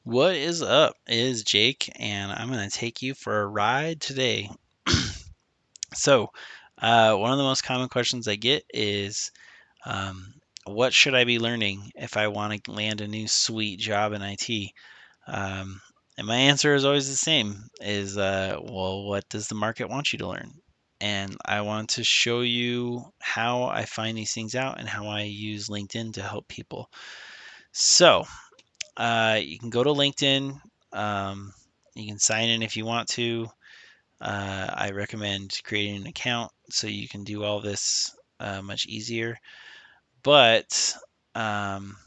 What is up? It is Jake, and I'm going to take you for a ride today. So, one of the most common questions I get is, um, what should I be learning if I want to land a new sweet job in IT? And my answer is always the same: well, what does the market want you to learn? And I want to show you how I find these things out and how I use LinkedIn to help people. So, you can go to LinkedIn. Um, you can sign in if you want to. I recommend creating an account so you can do all this much easier. But um,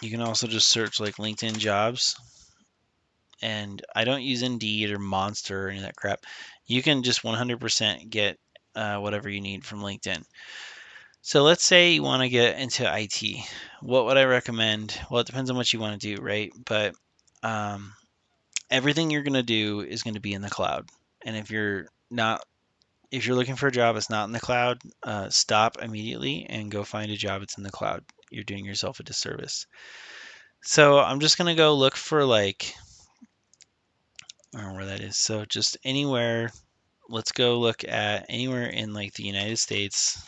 you can also just search like LinkedIn jobs. And I don't use Indeed or Monster or any of that crap. You can just 100% get whatever you need from LinkedIn. So let's say you want to get into IT. What would I recommend? Well, it depends on what you want to do, right? But um, everything you're going to do is going to be in the cloud. And if you're looking for a job that's not in the cloud, stop immediately and go find a job that's in the cloud. You're doing yourself a disservice. So I'm just going to go look for I don't know where that is. So just anywhere, let's go look at anywhere in like the United States,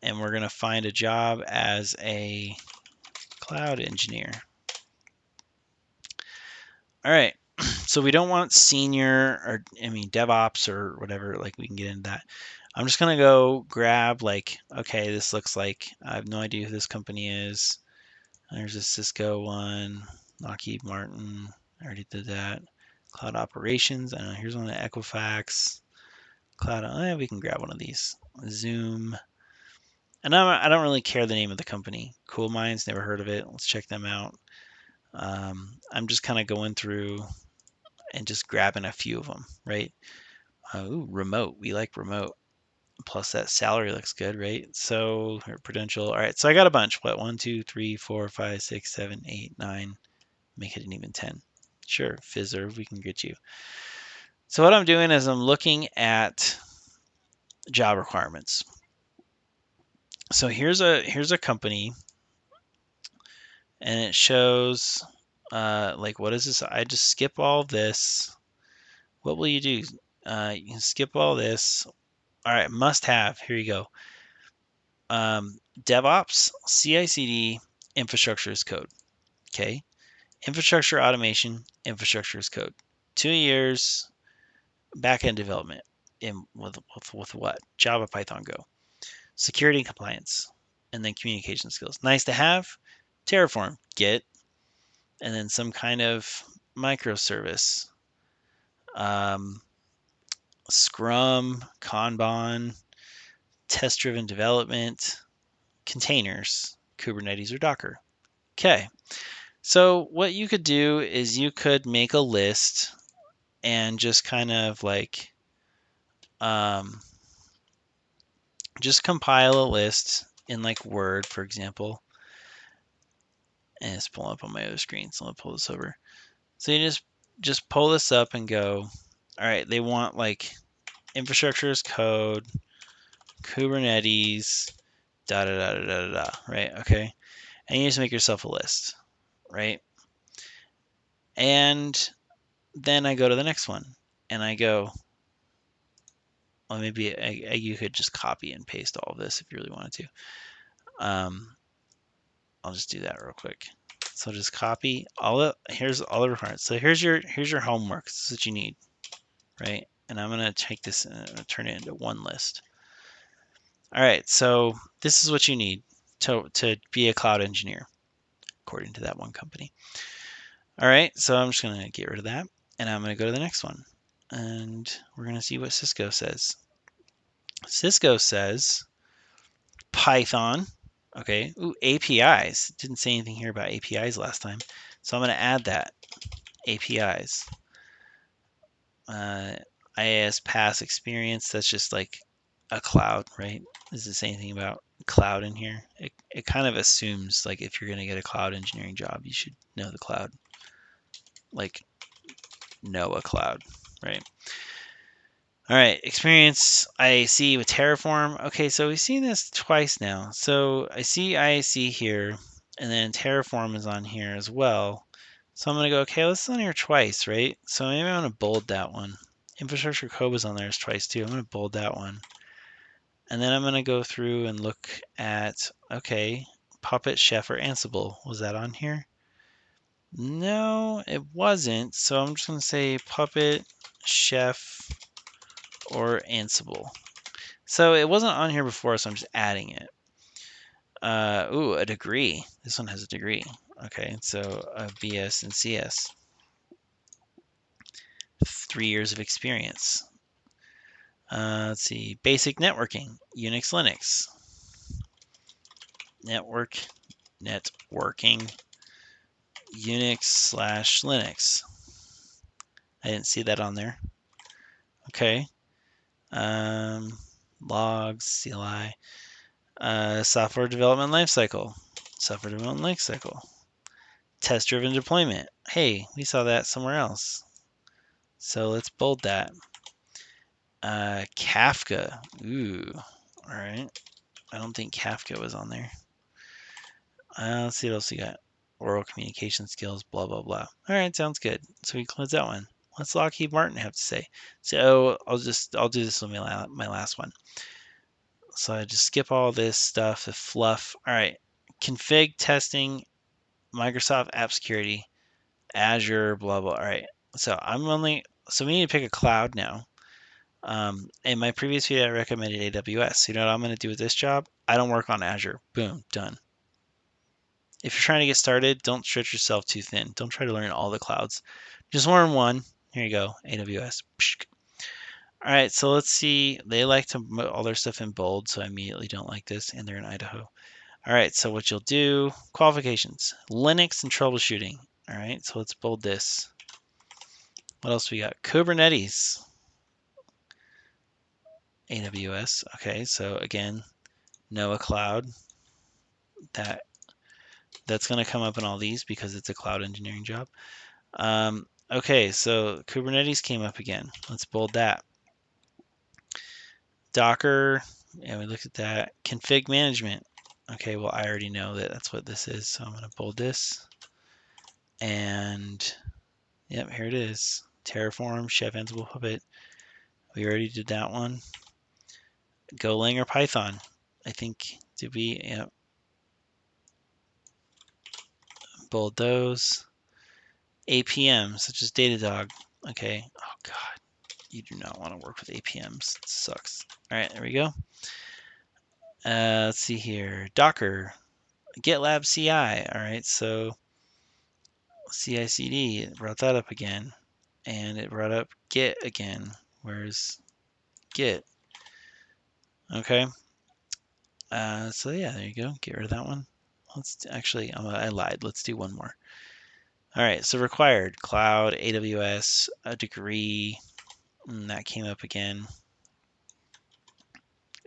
and we're going to find a job as a cloud engineer. All right. So we don't want senior or DevOps or whatever, like we can get into that. I'm just gonna go grab okay, this looks like I have no idea who this company is. There's a Cisco one, Lockheed Martin, I already did that. Cloud operations, I know here's one at Equifax. We can grab one of these. Zoom. And I don't really care the name of the company. Cool Minds, never heard of it. Let's check them out. I'm just kind of going through and just grabbing a few of them, right? Ooh, remote. We like remote. Plus that salary looks good, right? So Prudential. All right, so I got a bunch. What? 1, 2, 3, 4, 5, 6, 7, 8, 9. Make it an even 10. Sure, Fiserv, we can get you. So what I'm doing is I'm looking at job requirements. So here's a company, and it shows what is this? I just skip all this. What will you do? You can skip all this. All right, must have. Here you go. DevOps, CI/CD, infrastructure as code. Okay, infrastructure automation, infrastructure as code. 2 years backend development with what? Java, Python, Go. Security and compliance, and then communication skills. Nice to have. Terraform, Git, and then some kind of microservice. Um, Scrum, Kanban, test-driven development, containers, Kubernetes or Docker. Okay, so what you could do is you could make a list and just kind of um, just compile a list in like Word, for example. And it's pulling up on my other screen, so I'll pull this over. So you just pull this up and go, all right, they want like infrastructure as code, Kubernetes, da da da da da da, right? Okay. And you just make yourself a list, right? And then I go to the next one and I go, well, maybe you could just copy and paste all of this if you really wanted to. I'll just do that real quick. So just copy here's all the requirements. So here's your homework. This is what you need, right? And I'm gonna take this and turn it into one list. All right, so this is what you need to be a cloud engineer, according to that one company. All right, so I'm just gonna get rid of that, and I'm gonna go to the next one, and we're gonna see what Cisco says. Cisco says Python. Okay. Ooh, APIs. Didn't say anything here about APIs last time. So I'm going to add that. APIs. IaaS PaaS experience. That's just like a cloud, right? Does it say anything about cloud in here? It kind of assumes like if you're going to get a cloud engineering job, you should know the cloud. Like know a cloud, right? All right, experience IAC with Terraform. Okay, so we've seen this twice now. So I see IAC here, And then Terraform is on here as well. So I'm going to go, okay, this is on here twice, right? So maybe I'm going to bold that one. Infrastructure Code was on there twice too. I'm going to bold that one. And then I'm going to go through and look at, okay, Puppet, Chef, or Ansible. Was that on here? No, it wasn't. So I'm just going to say Puppet, Chef, or Ansible. So it wasn't on here before, so I'm just adding it. Ooh, a degree. This one has a degree. Okay, so a BS and CS. 3 years of experience. Let's see, basic networking, Unix, Linux. Networking, Unix/Linux. I didn't see that on there. Okay. Logs, CLI. Software development lifecycle. Software development lifecycle. Test-driven deployment. Hey, we saw that somewhere else. So let's bold that. Kafka. Ooh. All right. I don't think Kafka was on there. Let's see what else we got. Oral communication skills, blah, blah, blah. All right, sounds good. So we close that one. What's Lockheed Martin have to say? So I'll do this with my last one. So I just skip all this stuff, the fluff. All right. Config testing, Microsoft App Security, Azure, blah, blah. All right. So we need to pick a cloud now. In my previous video, I recommended AWS. So you know what I'm going to do with this job? I don't work on Azure. Boom, done. If you're trying to get started, don't stretch yourself too thin. Don't try to learn all the clouds. Just learn one. Here you go, AWS. All right, so let's see. They like to put all their stuff in bold, so I immediately don't like this, and they're in Idaho. All right, so what you'll do, qualifications, Linux and troubleshooting. All right, so let's bold this. What else we got? Kubernetes. AWS. Okay, so again, Noah Cloud. That's going to come up in all these because it's a cloud engineering job. Okay, so Kubernetes came up again. Let's bold that. Docker, yeah, we looked at that. Config management. Okay, well, I already know that that's what this is, so I'm going to bold this. And, yep, here it is. Terraform, Chef, Ansible, Puppet. We already did that one. Golang or Python. I think, did we? Yep. Bold those. APM, such as Datadog. Okay. Oh, God. You do not want to work with APMs. It sucks. All right, there we go. Let's see here. Docker, GitLab CI. All right, so CI/CD, it brought that up again, and it brought up Git again. Where's Git? Okay. So yeah, there you go. Get rid of that one. I lied. Let's do one more. All right, so required cloud, AWS, a degree. And that came up again.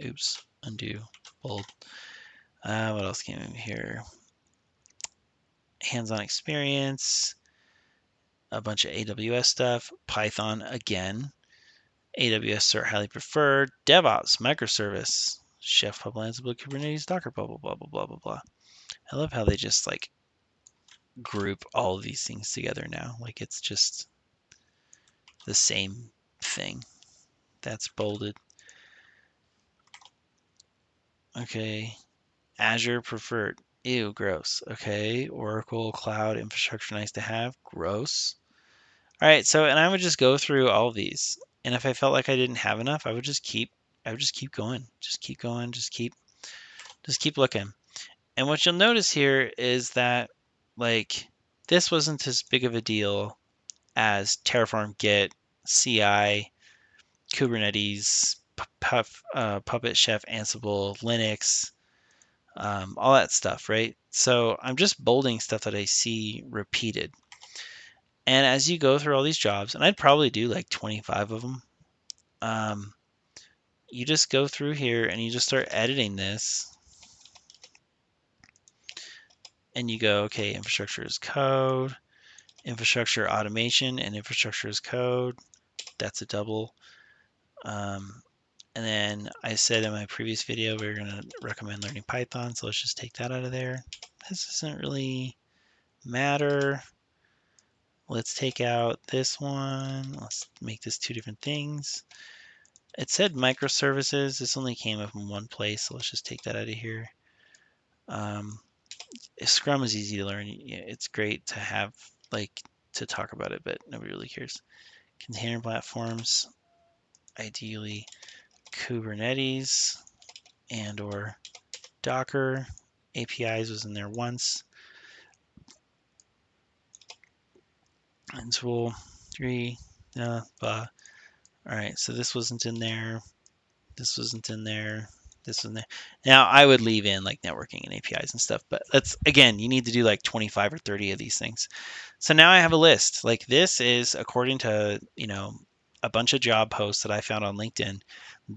Oops, undo, bold. What else came in here? Hands-on experience, a bunch of AWS stuff, Python again, AWS cert highly preferred, DevOps, microservice, Chef, Pub, Ansible, Kubernetes, Docker, blah, blah, blah, blah, blah, blah, blah. I love how they just like group all of these things together now. Like it's just the same thing. That's bolded. Okay. Azure preferred. Ew, gross. Okay. Oracle, cloud, infrastructure, nice to have. Gross. All right. So, and I would just go through all of these. And if I felt like I didn't have enough, I would just keep going. Just keep going. Just keep looking. And what you'll notice here is that like this wasn't as big of a deal as Terraform, Git, CI, Kubernetes, Puppet, Chef, Ansible, Linux, all that stuff, right? So I'm just bolding stuff that I see repeated. And as you go through all these jobs, and I'd probably do like 25 of them, you just go through here and you just start editing this. And you go, okay, infrastructure as code, infrastructure automation, and infrastructure as code. That's a double. And then I said in my previous video, we were going to recommend learning Python. So let's just take that out of there. This doesn't really matter. Let's take out this one. Let's make this two different things. It said microservices. This only came up in one place. So let's just take that out of here. Scrum is easy to learn. It's great to have, like, to talk about it, but nobody really cares. Container platforms, ideally Kubernetes and or Docker. APIs was in there once. And tool 3, blah. All right, so this wasn't in there. This wasn't in there. This one there. Now I would leave in like networking and APIs and stuff, but that's, again, you need to do like 25 or 30 of these things. So now I have a list. Like, this is according to, a bunch of job posts that I found on LinkedIn.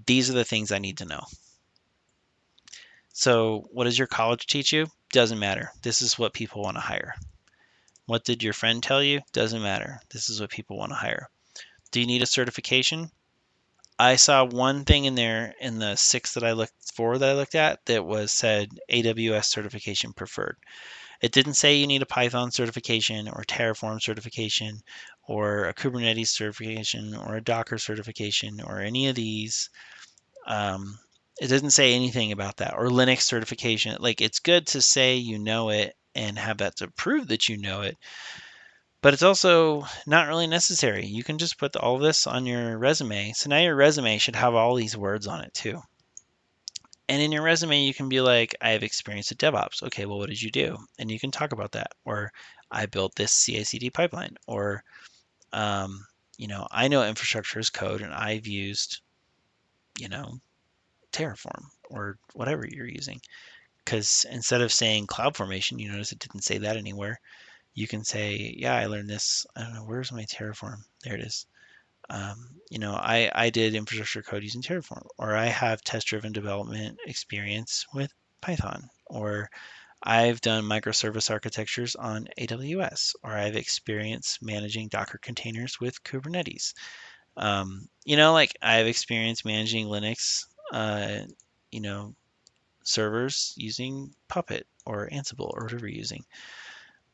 These are the things I need to know. So what does your college teach you? Doesn't matter. This is what people want to hire. What did your friend tell you? Doesn't matter. This is what people want to hire. Do you need a certification? I saw one thing in there in the 6 that I looked at that said AWS certification preferred. It didn't say you need a Python certification or Terraform certification or a Kubernetes certification or a Docker certification or any of these. It doesn't say anything about that, or Linux certification. Like, it's good to say you know it and have that to prove that you know it, but it's also not really necessary. You can just put all this on your resume. So now your resume should have all these words on it too. And in your resume, you can be like, I have experience with DevOps. Okay, well, what did you do? And you can talk about that. Or I built this CI/CD pipeline. Or, I know infrastructure as code, and I've used, Terraform or whatever you're using. Because instead of saying CloudFormation, you notice it didn't say that anywhere. You can say, yeah, I learned this. I don't know, where's my Terraform? There it is. I did infrastructure code using Terraform, or I have test-driven development experience with Python, or I've done microservice architectures on AWS, or I've experienced managing Docker containers with Kubernetes. Like, I have experience managing Linux, you know, servers using Puppet or Ansible or whatever you're using.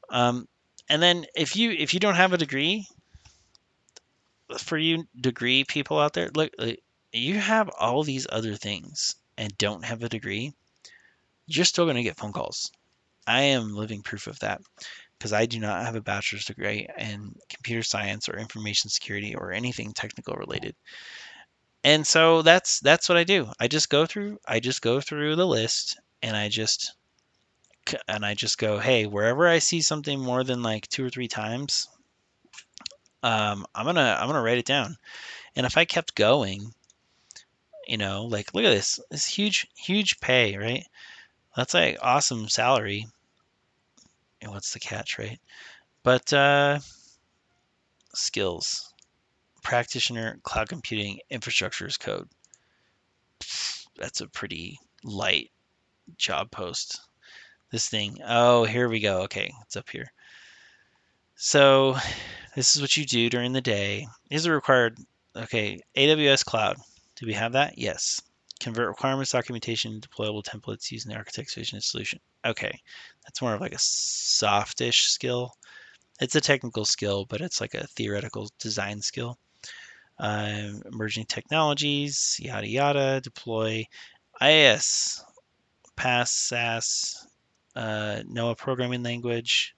And then if you don't have a degree, for you degree people out there, look, you have all these other things and don't have a degree, you're still going to get phone calls. I am living proof of that, because I do not have a bachelor's degree in computer science or information security or anything technical related. And so that's what I do. I just go through the list, and I just go, hey, wherever I see something more than like 2 or 3 times, I'm gonna write it down. And if I kept going, like, look at this huge pay, right? That's like awesome salary. And what's the catch, right? But skills, practitioner, cloud computing, infrastructure as code. That's a pretty light job post. This thing, oh, here we go. Okay, it's up here. So this is what you do during the day. These are required. Okay, AWS Cloud. Do we have that? Yes. Convert requirements documentation into deployable templates using the architect's vision and solution. Okay, that's more of like a softish skill. It's a technical skill, but it's like a theoretical design skill. Emerging technologies, yada yada. Deploy IIS, PaaS, SaaS, Noah programming language,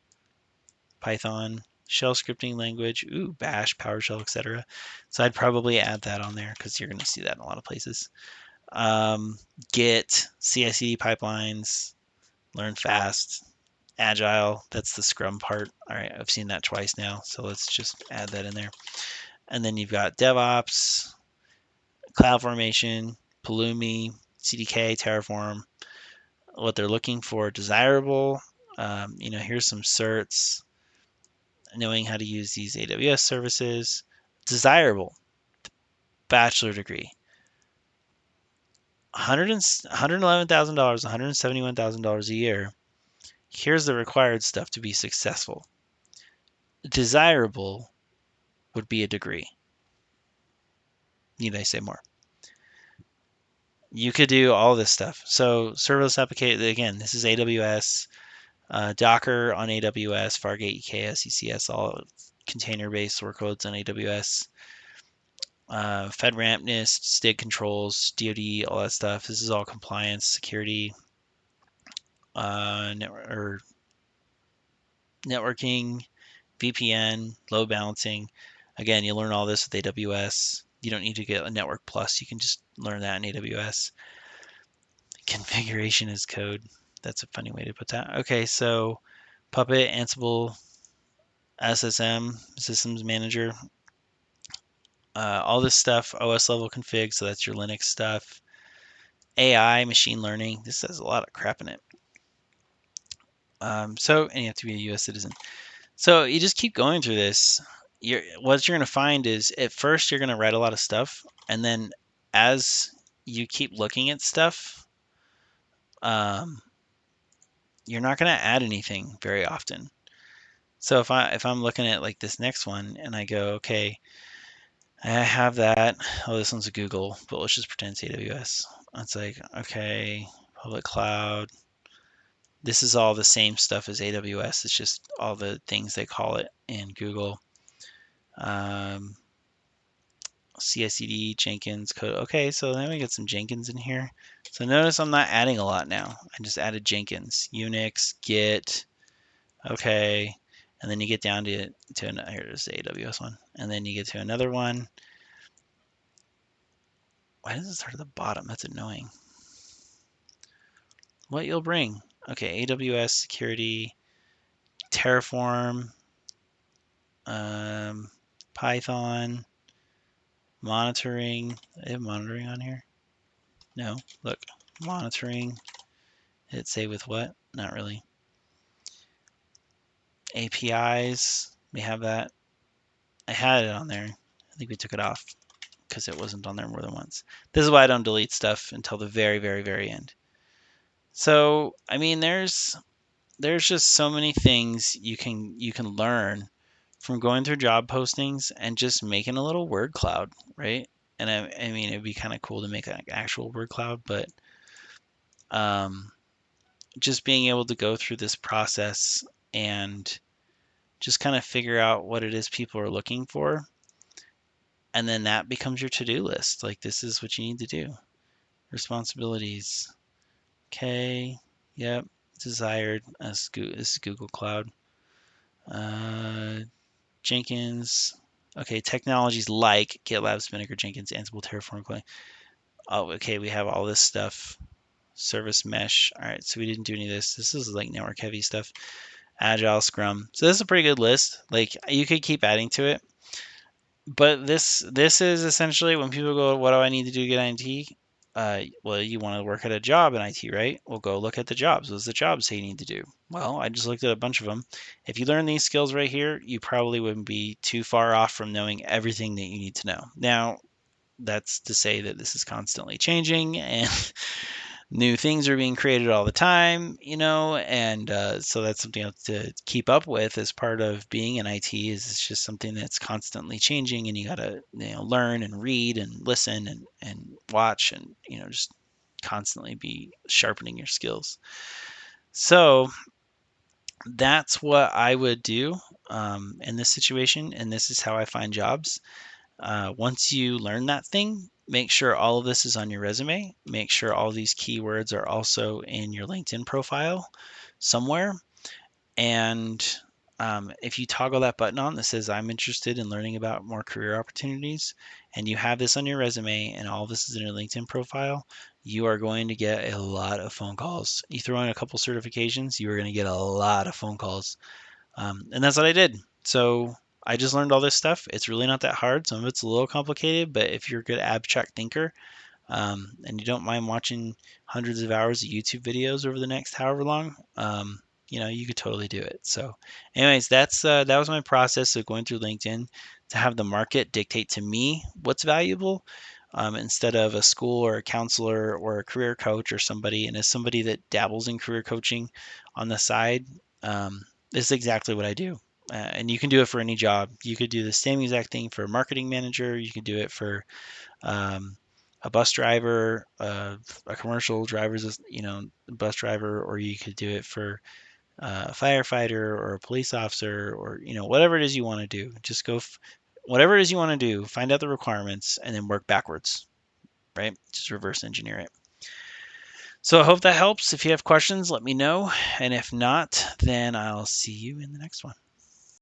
Python, shell scripting language, Bash, PowerShell, etc. So I'd probably add that on there, because you're going to see that in a lot of places. Git, CI/CD pipelines, learn fast, agile. That's the Scrum part. All right, I've seen that twice now, so let's just add that in there. And then you've got DevOps, CloudFormation, Pulumi, CDK, Terraform. What they're looking for, desirable. Here's some certs. Knowing how to use these AWS services. Desirable, bachelor degree. $111,000, $171,000 a year. Here's the required stuff to be successful. Desirable would be a degree. Need I say more? you could do all this stuff. So serverless application, again, this is AWS, Docker on AWS, Fargate, EKS, ECS, all container-based workloads on AWS. FedRAMP, NIST, STIG controls, DoD, all that stuff. This is all compliance, security, or networking, VPN, load balancing. Again, you learn all this with AWS. You don't need to get a Network Plus. You can just learn that in AWS. Configuration as code. That's a funny way to put that. Okay, so Puppet, Ansible, SSM, Systems Manager, all this stuff, OS level config, so that's your Linux stuff. AI, machine learning. This has a lot of crap in it. And you have to be a U.S. citizen. So you just keep going through this. What you're going to find is at first you're going to write a lot of stuff, and then as you keep looking at stuff, um, you're not going to add anything very often. So if I'm looking at like this next one and I go, okay, I have that. Oh, this one's a Google, but let's just pretend it's AWS. It's like, okay, public cloud. This is all the same stuff as AWS. It's just all the things they call it in Google. CI/CD, Jenkins, code. Okay, so then we get some Jenkins in here. So notice I'm not adding a lot now. I just added Jenkins, Unix, Git. Okay, and then you get down to here's the AWS one, and then you get to another one. Why does it start at the bottom? That's annoying. What you'll bring? Okay, AWS security, Terraform, Python, monitoring. I have monitoring on here? No. Look, monitoring. Hit save with what? Not really. APIs. We have that. I had it on there. I think we took it off because it wasn't on there more than once. This is why I don't delete stuff until the very, very, very end. So, I mean, there's just so many things you can learn from going through job postings and just making a little word cloud, right? And I mean, it'd be kind of cool to make an actual word cloud, but um, just being able to go through this process and just kind of figure out what it is people are looking for, and then that becomes your to-do list. Like, this is what you need to do. Responsibilities. Okay. Yep. Desired. This is Google Cloud. Jenkins. Okay, technologies like GitLab, Spinnaker, Jenkins, Ansible, Terraform, Clay. Oh, okay, we have all this stuff. Service mesh. All right, so we didn't do any of this. This is like network heavy stuff. Agile, Scrum. So this is a pretty good list. Like, you could keep adding to it. But this is essentially when people go, what do I need to do to get IT? Well, you want to work at a job in IT, right? Well, go look at the jobs. What's the jobs say you need to do? Well, I just looked at a bunch of them. If you learn these skills right here, you probably wouldn't be too far off from knowing everything that you need to know. Now, that's to say that this is constantly changing and new things are being created all the time, and so that's something else to keep up with as part of being in IT. Is it's just something that's constantly changing, and you gotta learn and read and listen and watch and just constantly be sharpening your skills. So that's what I would do in this situation, and this is how I find jobs. Once you learn that thing, make sure all of this is on your resume. Make sure all these keywords are also in your LinkedIn profile somewhere. And if you toggle that button on that says, I'm interested in learning about more career opportunities, and you have this on your resume and all this is in your LinkedIn profile, you are going to get a lot of phone calls. You throw in a couple certifications, you are going to get a lot of phone calls. And that's what I did. So I just learned all this stuff. It's really not that hard. Some of it's a little complicated, but if you're a good abstract thinker, and you don't mind watching hundreds of hours of YouTube videos over the next however long, you could totally do it. So, anyways, that was my process of going through LinkedIn to have the market dictate to me what's valuable, instead of a school or a counselor or a career coach or somebody. And as somebody that dabbles in career coaching on the side, this is exactly what I do. And you can do it for any job. You could do the same exact thing for a marketing manager. You can do it for um, a bus driver, a commercial driver's, bus driver, or you could do it for a firefighter or a police officer, or whatever it is you want to do. Just whatever it is you want to do, find out the requirements and then work backwards, right? Just reverse engineer it. So I hope that helps. If you have questions, let me know. And if not, then I'll see you in the next one.